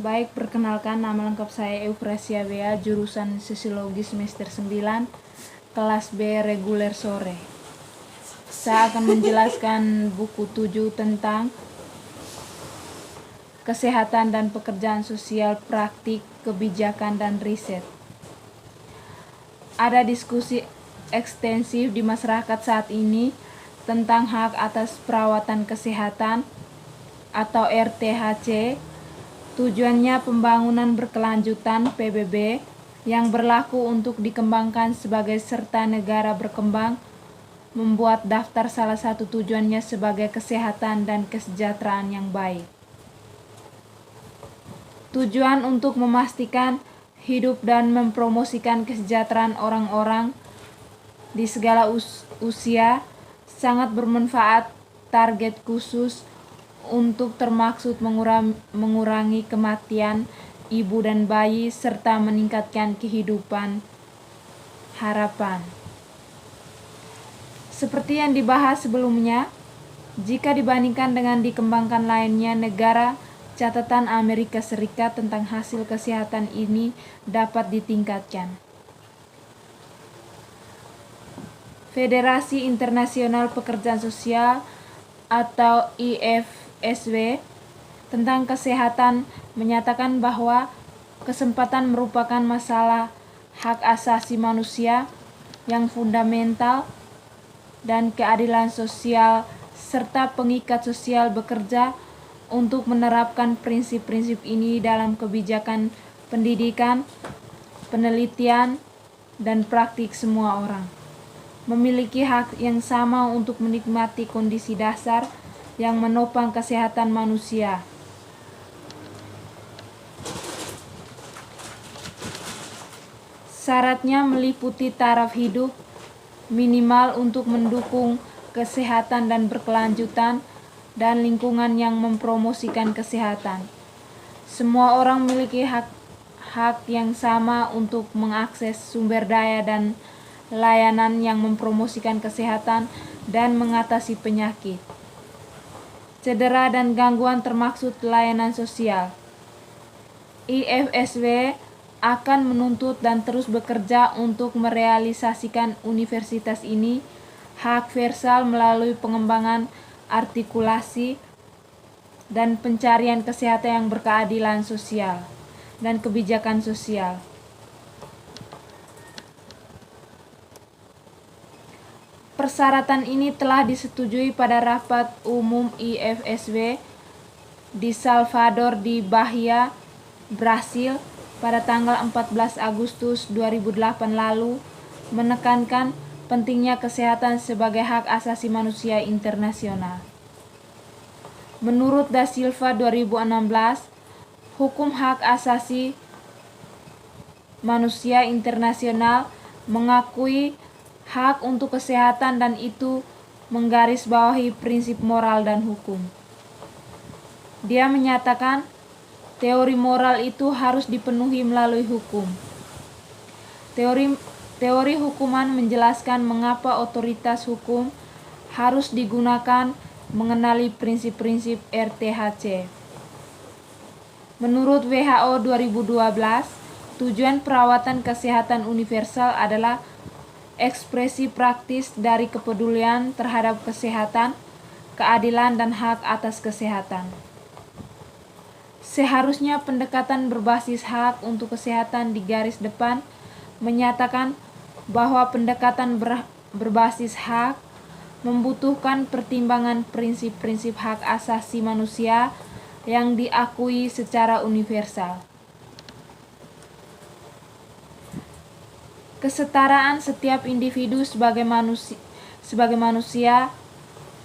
Baik, perkenalkan nama lengkap saya Eufrasia Bea, jurusan Sosiologi semester 9, kelas B reguler sore. Saya akan menjelaskan buku 7 tentang kesehatan dan pekerjaan sosial, praktik, kebijakan, dan riset. Ada diskusi ekstensif di masyarakat saat ini tentang hak atas perawatan kesehatan atau RTHC. Tujuannya pembangunan berkelanjutan PBB yang berlaku untuk dikembangkan sebagai serta negara berkembang membuat daftar salah satu tujuannya sebagai kesehatan dan kesejahteraan yang baik. Tujuan untuk memastikan hidup dan mempromosikan kesejahteraan orang-orang di segala usia sangat bermanfaat. Target khusus untuk termaksud mengurangi kematian ibu dan bayi serta meningkatkan kehidupan harapan. Seperti yang dibahas sebelumnya, jika dibandingkan dengan dikembangkan lainnya negara, catatan Amerika Serikat tentang hasil kesehatan ini dapat ditingkatkan. Federasi Internasional Pekerjaan Sosial atau IFSW tentang kesehatan menyatakan bahwa kesempatan merupakan masalah hak asasi manusia yang fundamental dan keadilan sosial serta pengikat sosial bekerja untuk menerapkan prinsip-prinsip ini dalam kebijakan pendidikan, penelitian, dan praktik. Semua orang memiliki hak yang sama untuk menikmati kondisi dasar yang menopang kesehatan manusia. Syaratnya meliputi taraf hidup minimal untuk mendukung kesehatan dan berkelanjutan dan lingkungan yang mempromosikan kesehatan. Semua orang memiliki hak yang sama untuk mengakses sumber daya dan layanan yang mempromosikan kesehatan dan mengatasi penyakit, cedera, dan gangguan termaksud layanan sosial. IFSW akan menuntut dan terus bekerja untuk merealisasikan universitas ini hak versal melalui pengembangan artikulasi dan pencarian kesehatan yang berkeadilan sosial dan kebijakan sosial. Persyaratan ini telah disetujui pada rapat umum IFSW di Salvador di Bahia, Brasil pada tanggal 14 Agustus 2008 lalu, menekankan pentingnya kesehatan sebagai hak asasi manusia internasional. Menurut Da Silva 2016, hukum hak asasi manusia internasional mengakui hak untuk kesehatan dan itu menggarisbawahi prinsip moral dan hukum. Dia menyatakan teori moral itu harus dipenuhi melalui hukum. Teori hukuman menjelaskan mengapa otoritas hukum harus digunakan mengenali prinsip-prinsip RTHC. Menurut WHO 2012, tujuan perawatan kesehatan universal adalah ekspresi praktis dari kepedulian terhadap kesehatan, keadilan, dan hak atas kesehatan. Seharusnya pendekatan berbasis hak untuk kesehatan di garis depan menyatakan bahwa pendekatan berbasis hak membutuhkan pertimbangan prinsip-prinsip hak asasi manusia yang diakui secara universal. Kesetaraan setiap individu sebagai manusia,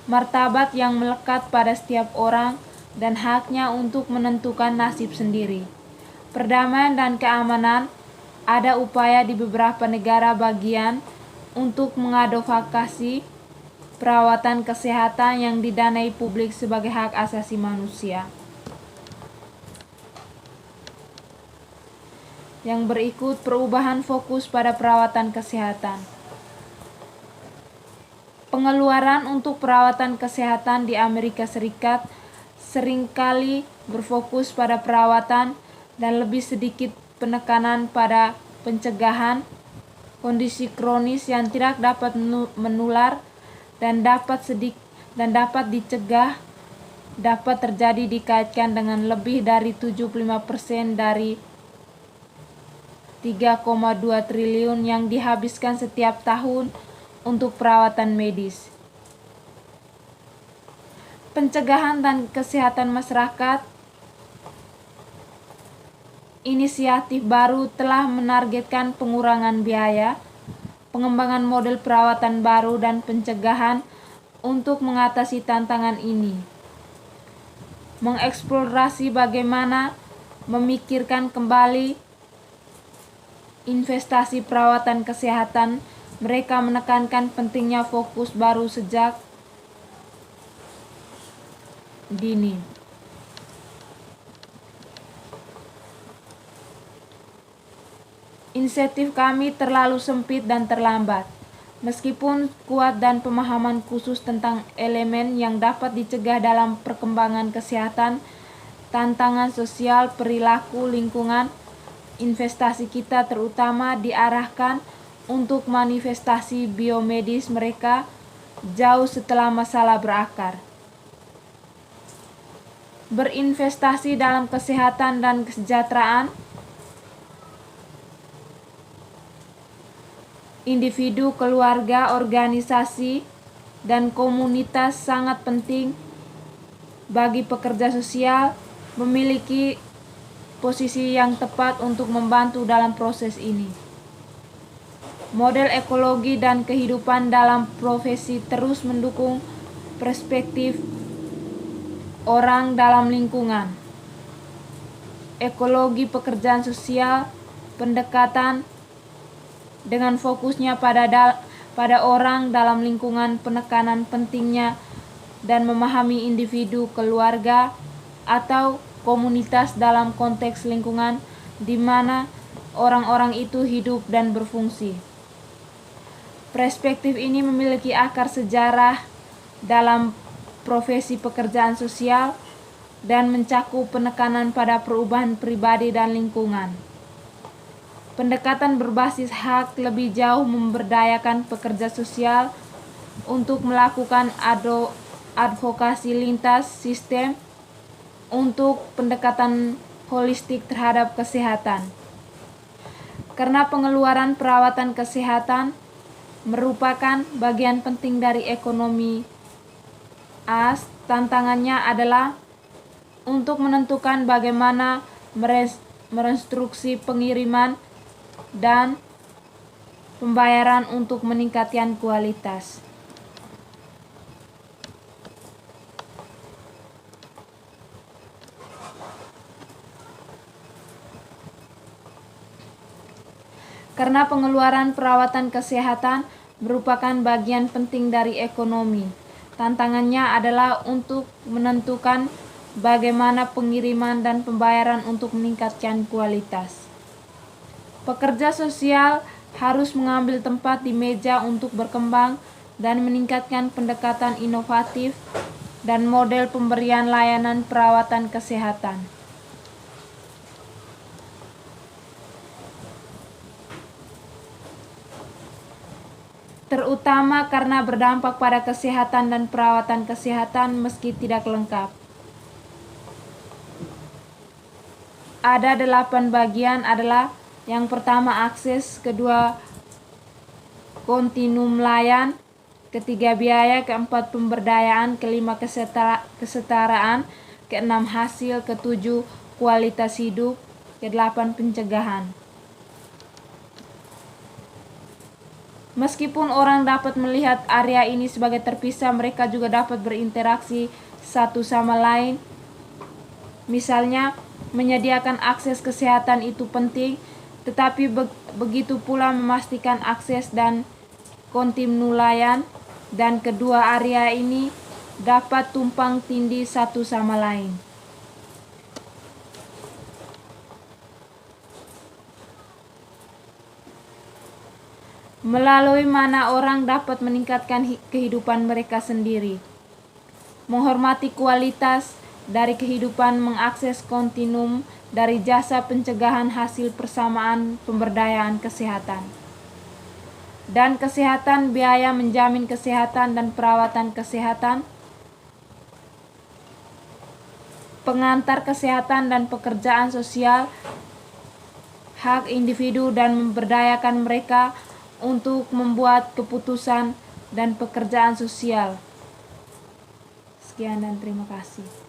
martabat yang melekat pada setiap orang, dan haknya untuk menentukan nasib sendiri. Perdamaian dan keamanan. Ada upaya di beberapa negara bagian untuk mengadvokasi perawatan kesehatan yang didanai publik sebagai hak asasi manusia. Yang berikut perubahan fokus pada perawatan kesehatan. Pengeluaran untuk perawatan kesehatan di Amerika Serikat seringkali berfokus pada perawatan dan lebih sedikit penekanan pada pencegahan kondisi kronis yang tidak dapat menular dan dapat dicegah dapat terjadi dikaitkan dengan lebih dari 75% dari 3,2 triliun yang dihabiskan setiap tahun untuk perawatan medis. Pencegahan dan kesehatan masyarakat. Inisiatif baru telah menargetkan pengurangan biaya, pengembangan model perawatan baru dan pencegahan untuk mengatasi tantangan ini. Mengeksplorasi bagaimana memikirkan kembali investasi perawatan kesehatan, mereka menekankan pentingnya fokus baru sejak dini. Insentif kami terlalu sempit dan terlambat. Meskipun kuat dan pemahaman khusus tentang elemen yang dapat dicegah dalam perkembangan kesehatan, tantangan sosial, perilaku, lingkungan, investasi kita terutama diarahkan untuk manifestasi biomedis mereka jauh setelah masalah berakar. Berinvestasi dalam kesehatan dan kesejahteraan individu, keluarga, organisasi, dan komunitas sangat penting bagi pekerja sosial memiliki posisi yang tepat untuk membantu dalam proses ini. Model ekologi dan kehidupan dalam profesi terus mendukung perspektif orang dalam lingkungan. Ekologi pekerjaan sosial, pendekatan dengan fokusnya pada orang dalam lingkungan, penekanan pentingnya dan memahami individu, keluarga, atau komunitas dalam konteks lingkungan di mana orang-orang itu hidup dan berfungsi. Perspektif ini memiliki akar sejarah dalam profesi pekerjaan sosial dan mencakup penekanan pada perubahan pribadi dan lingkungan. Pendekatan berbasis hak lebih jauh memberdayakan pekerja sosial untuk melakukan advokasi lintas sistem untuk pendekatan holistik terhadap kesehatan. Karena pengeluaran perawatan kesehatan merupakan bagian penting dari ekonomi AS, tantangannya adalah untuk menentukan bagaimana merestruksi pengiriman dan pembayaran untuk meningkatkan kualitas. Karena pengeluaran perawatan kesehatan merupakan bagian penting dari ekonomi, tantangannya adalah untuk menentukan bagaimana pengiriman dan pembayaran untuk meningkatkan kualitas. Pekerja sosial harus mengambil tempat di meja untuk berkembang dan meningkatkan pendekatan inovatif dan model pemberian layanan perawatan kesehatan. Terutama karena berdampak pada kesehatan dan perawatan kesehatan meski tidak lengkap. Ada 8 bagian adalah yang pertama akses, kedua kontinum layan, ketiga biaya, keempat pemberdayaan, kelima kesetaraan, keenam hasil, ketujuh kualitas hidup, kedelapan pencegahan. Meskipun orang dapat melihat area ini sebagai terpisah, mereka juga dapat berinteraksi satu sama lain. Misalnya, menyediakan akses kesehatan itu penting, tetapi begitu pula memastikan akses dan kontinum layan, dan kedua area ini dapat tumpang tindih satu sama lain. Melalui mana orang dapat meningkatkan kehidupan mereka sendiri, menghormati kualitas dari kehidupan mengakses kontinum dari jasa pencegahan hasil persamaan pemberdayaan kesehatan. Dan kesehatan biaya menjamin kesehatan dan perawatan kesehatan, pengantar kesehatan dan pekerjaan sosial, hak individu dan memberdayakan mereka untuk membuat keputusan dan pekerjaan sosial. Sekian dan terima kasih.